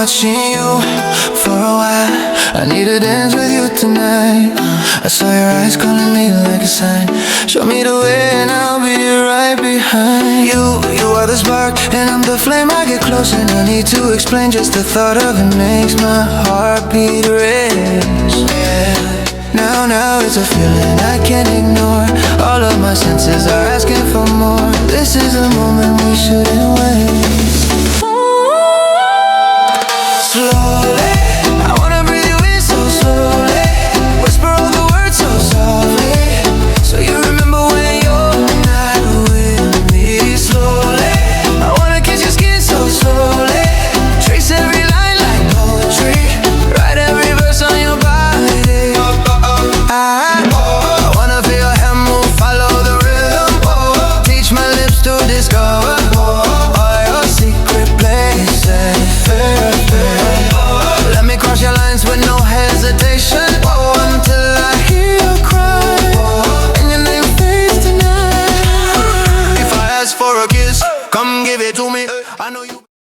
watching you for a while. I need to dance with you tonight. I saw your eyes calling me like a sign. Show me the way and I'll be right behind you. You are the spark and I'm the flame. I get close and I need to explain. Just the thought of it makes my heart beat race. Now it's a feeling I can't ignore. All of my senses are asking for more. This is a moment we shouldn't waste. Slowly, I wanna breathe you in so slowly. Whisper all the words so softly, so you remember when you're not with me. Slowly, I wanna kiss your skin so slowly. Trace every line like poetry. Write every verse on your body. I wanna feel your hand move, follow the rhythm. Teach my lips to discover all your secret places. Let me cross your lines with no hesitation, until I hear you cry and your name fades tonight. If I ask for a kiss, come give it to me. I know you